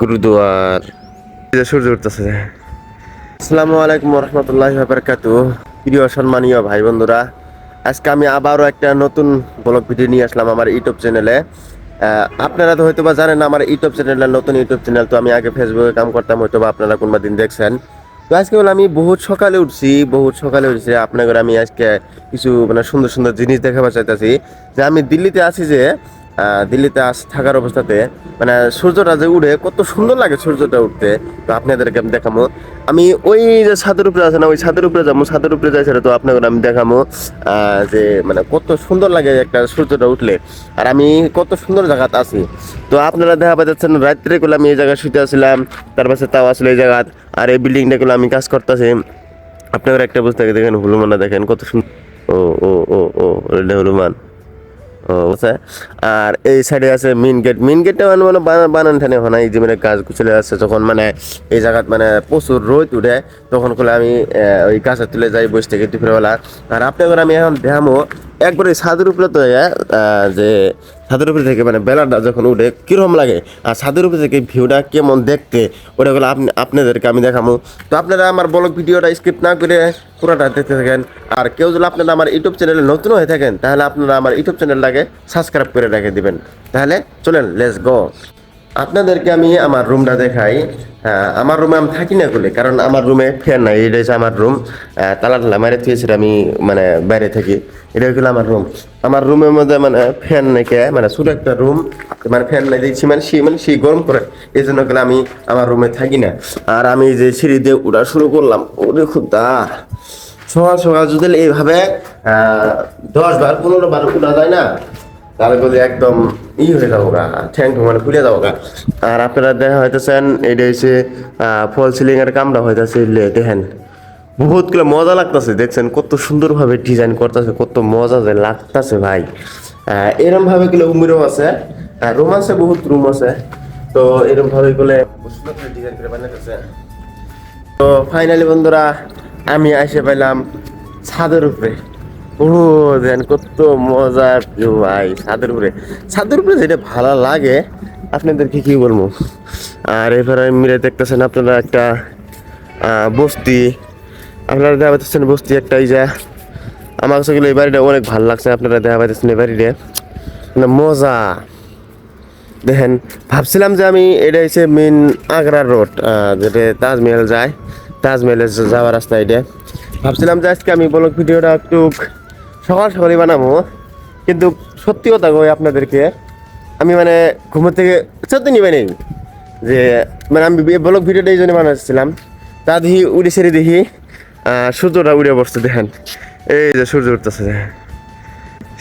গুরুদুয়ার সূর্য উঠতেছে। আসসালামু আলাইকুম রহমতুল্লাহি ওয়া বারাকাতুহু। প্রিয় সম্মানীয় ভাই বন্ধুরা, আজকে আমি আবারও একটা নতুন ব্লগ ভিডিও নিয়ে আসলাম আমার ইউটিউব চ্যানেলে। আপনারা তো হয়তো বা জানেন আমার ইউটিউব চ্যানেলটা নতুন ইউটিউব চ্যানেল। তো আমি আগে ফেসবুকে কাম করতাম, হয়তো বা আপনারা কোনোবা দিন দেখছেন। তো আজকে বলে আমি বহুত সকালে উঠছি আপনাদের আমি আজকে কিছু মানে সুন্দর সুন্দর জিনিস দেখাবার চাইতেছি। যে আমি দিল্লিতে আছি, যে দিল্লিতে থাকার অবস্থাতে মানে সূর্যটা যে উঠে কত সুন্দর লাগে সূর্যটা উঠতে। তো আপনাদেরকে আমি দেখাবো। আমি ওই যে ছাদের উপরে আছে না, ওই ছাদের উপরে যাবো, ছাদের উপরে যাই সেটা তো আপনাদের আমি দেখাবো যে মানে কত সুন্দর লাগে একটা সূর্যটা উঠলে। আর আমি কত সুন্দর জায়গাতে আছি। তো আপনারা দেখা পাচ্ছেন রাত্রে গুলো আমি এই জায়গায় শুতে আসছিলাম, তার পাশে তাও আসলে এই জায়গা। আর এই বিল্ডিংটা গুলো আমি কাজ করতেছি। আপনারা একটা বুঝতে দেখেন হলুমানটা দেখেন কত সুন্দর। ও ও ও ও এটা হলুমান। ও আচ্ছা। আর এই সাইডে আছে মেন গেটটা মানে মানে বানান ঠানে হয় না, এই যে মানে গাছ চলে আসছে যখন মানে এই জায়গাত মানে প্রচুর রোদ উঠে, তখন করে আমি ওই গাছের তুলে যাই বসে থেকে দুপুরবেলা। আর আপনাদের আমি এখন দেখামো একবারে ছাদের উপরে তো যে ছাদের উপরে থেকে মানে বেলাটা যখন উঠে কিরকম লাগে, আর ছাদের উপরে থেকে ভিউটা কেমন দেখতে, ওটা গুলো আপনাদেরকে আমি দেখাবো। তো আপনারা আমার ব্লগ ভিডিওটা স্কিপ না করে পুরোটা দেখতে থাকেন। আর কেউ যদি আপনারা আমার ইউটিউব চ্যানেলে নতুন হয়ে থাকেন, তাহলে আপনারা আমার ইউটিউব চ্যানেলটাকে সাবস্ক্রাইব করে রেখে দিবেন। তাহলে চলেন, লেটস গো। আপনাদেরকে আমি আমার রুমটা দেখাই। হ্যাঁ, আমার রুমে আমি থাকি না বলে, কারণ আমার রুমে ফ্যান নাই। এটা হচ্ছে আমার রুম। তালা টালা মারে দিয়েছি, আমি মানে বাইরে থাকি। এটা হলো আমার রুম। আমার রুমের মধ্যে মানে ফ্যান নেই, মানে ছোট একটা রুম, মানে ফ্যান নাই দিয়েছি, মানে সেই গরম করে। এই জন্য গেলে আমি আমার রুমে থাকি না। আর আমি যে সিঁড়ি দিয়ে উঠা শুরু করলাম, ওরে খুদা সকাল সকাল যদি এইভাবে 10 বার 15 বার উঠা যায় না, তাহলে বলে একদম হয়ে যাবো গা, ঠ্যাং ঠুং মানে খুলে যাবো গা। আর আপনারা দেখা হইতেছেন এটা হচ্ছে ফল সিলিং এর কামটা হইতেছে, দেখেন বহুতগুলো মজা লাগতেছে। দেখছেন কত সুন্দরভাবে ডিজাইন করতেছে, কত মজা যে লাগতেছে ভাই। এরম ভাবে গুলো উমিরও আছে, রুম আছে, বহুত রুম আছে। তো এরকম ভাবে গুলো সুন্দর করে ডিজাইন করে বানাইতেছে। তো ফাইনালি বন্ধুরা, আমি এসে পেলাম ছাদের উপরে। ও দেন কত মজার ভিউ ভাই, ছাদের উপরে যেটা ভালো লাগে আপনাদেরকে কি বলবো। আর এবারে মিলে দেখতেছেন আপনারা একটা বস্তি। আপনারা দেখা পাচ্ছেন বস্তি একটা, এই যে আমার কাছে গেলে এই বাড়িটা অনেক ভালো লাগছে। আপনারা দেখা পাচ্ছেন এই বাড়িটা মানে মজা। দেখেন, ভাবছিলাম যে আমি এটা হচ্ছে মেন আগ্রা রোড, যেটা তাজমহল যায়, তাজমহলের যাওয়ার রাস্তা। এটা ভাবছিলাম যে আজকে আমি ব্লগ ভিডিওটা একটু সকাল সকালই বানাবো, কিন্তু সত্যি কথা কই আপনাদেরকে, আমি মানে ঘুমের থেকে সত্যি নিবে নেই যে মানে আমি ব্লগ ভিডিওটা এই জন্য বানাচ্ছিলাম। তা দেখি উড়ে সেরে দেখি সূর্যটা উড়ে বসছে। দেখেন এই যে সূর্য উঠতেছে,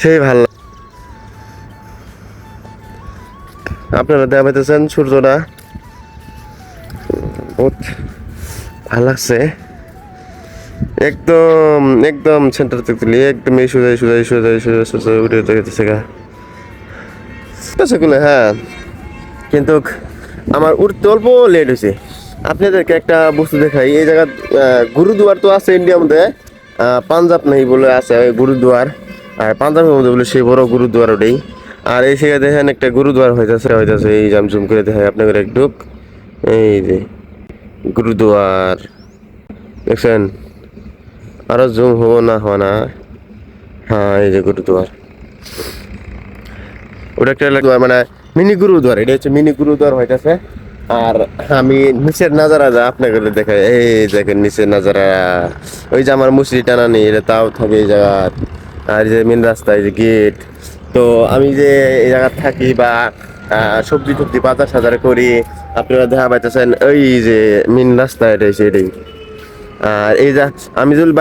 সেই ভালো। আপনারা দেখা পাইতেছেন সূর্যটা, বহুত ভালো লাগছে। একদম একদম সেন্টার থেকে তুলি, একদম এই সোজা উঠে যেতেছে গা সেগুলো। হ্যাঁ, কিন্তু আমার উঠতে অল্প লেট হয়েছে। আপনাদেরকে একটা বস্তু দেখাই। এই জায়গা গুরুদুয়ার তো আছে ইন্ডিয়ার মধ্যে, পাঞ্জাব নেই বলে আছে ওই গুরুদুয়ার। আর পাঞ্জাবের মধ্যে বলে সেই বড় গুরুদুয়ার ওটাই। আর এই জায়গায় দেখেন একটা গুরুদুয়ার হইতেছে এই জাম জুম করে দেখাই আপনাদের একটু। এই যে গুরুদুয়ার দেখছেন, আরো জুম হবো না হওয়া না। হ্যাঁ, এই যে গুরুদুয়ার, ওটা একটা মানে মিনি গুরুদুয়ার। এটা হচ্ছে মিনি গুরুদুয়ার হইতেছে। আর আমি নিচের নাজারা যা আপনাকে দেখাই, এই দেখেন নিচের নাজারা। ওই যে আমার মুসরি টানা নেই, এটা তাও থাকে এই জায়গা। আর যে মেন রাস্তা, এই যে গেট। তো আমি যে এই জায়গায় থাকি বা সবজি টবজি বাজার সাজার করি, আপনারা দেখা পাইতেছেন ওই যে মেন রাস্তা, এটাই। আর এই যা আমি যদি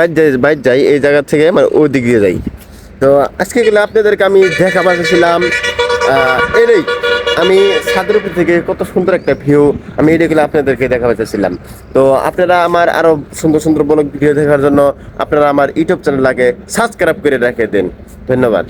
বাইর যাই এই জায়গা থেকে মানে ওই দিক দিয়ে যাই। তো আজকে গেলে আপনাদেরকে আমি দেখা পাচ্ছিলাম এটাই। আমি ছাদের উপর থেকে কত সুন্দর একটা ভিউ, আমি এটাগুলো আপনাদেরকে দেখা পাচ্ছিলাম। তো আপনারা আমার আরো সুন্দর সুন্দর ব্লগ ভিডিও দেখার জন্য আপনারা আমার ইউটিউব চ্যানেলটাকে সাবস্ক্রাইব করে রেখে দিন। ধন্যবাদ।